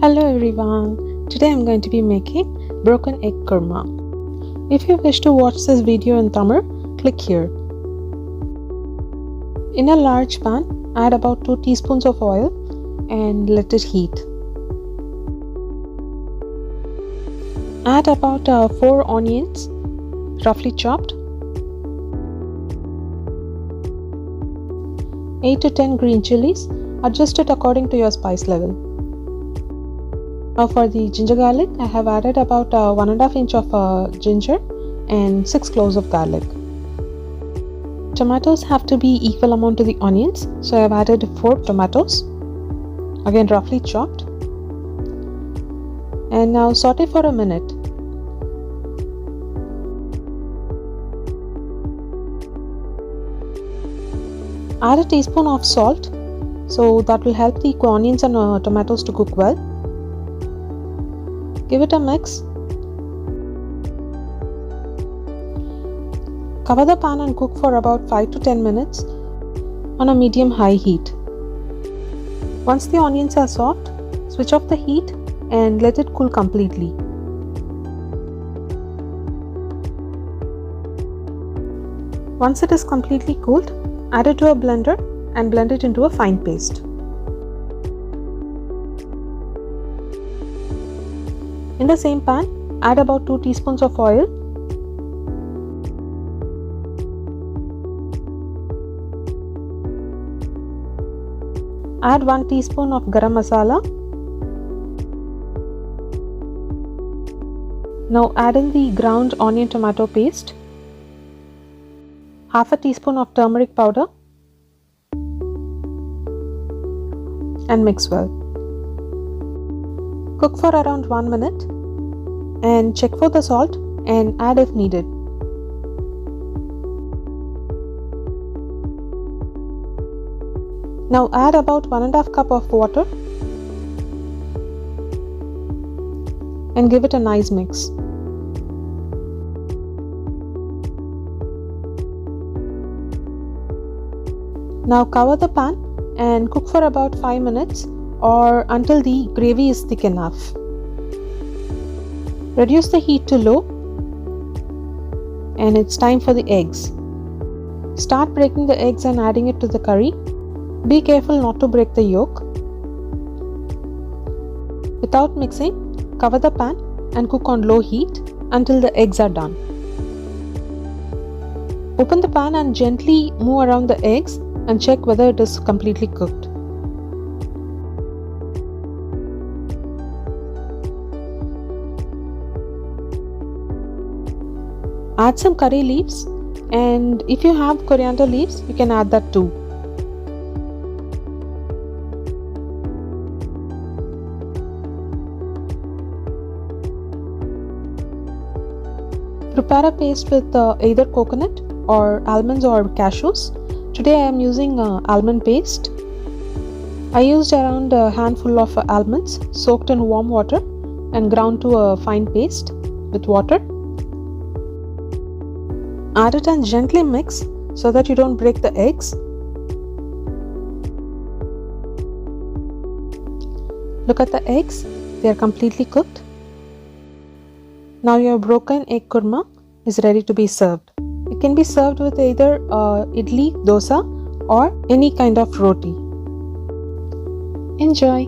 Hello everyone, today I'm going to be making broken egg kurma. If you wish to watch this video in Tamil, click here. In a large pan, add about 2 teaspoons of oil and let it heat. Add about 4 onions, roughly chopped, 8 to 10 green chilies, adjusted according to your spice level. Now for the ginger garlic, I have added about 1.5 inch of ginger and 6 cloves of garlic. Tomatoes have to be equal amount to the onions, so I have added 4 tomatoes, again roughly chopped. And now saute for a minute. Add a teaspoon of salt, so that will help the onions and tomatoes to cook well. Give it a mix. Cover the pan and cook for about 5 to 10 minutes on a medium-high heat. Once the onions are soft, switch off the heat and let it cool completely. Once it is completely cooled, add it to a blender and blend it into a fine paste. In the same pan, add about 2 teaspoons of oil, add 1 teaspoon of garam masala. Now add in the ground onion tomato paste, half a teaspoon of turmeric powder and mix well. Cook for around 1 minute and check for the salt and add if needed. Now add about 1.5 cup of water and give it a nice mix. Now cover the pan and cook for about 5 minutes or until the gravy is thick enough. Reduce the heat to low and it's time for the eggs. Start breaking the eggs and adding it to the curry. Be careful not to break the yolk. Without mixing, cover the pan and cook on low heat until the eggs are done. Open the pan and gently move around the eggs and check whether it is completely cooked. Add some curry leaves, and if you have coriander leaves, you can add that too. Prepare a paste with either coconut or almonds or cashews. Today I am using almond paste. I used around a handful of almonds soaked in warm water and ground to a fine paste with water. Add it and gently mix so that you don't break the eggs. Look at the eggs, they are completely cooked. Now your broken egg kurma is ready to be served. It can be served with either idli, dosa or any kind of roti. Enjoy!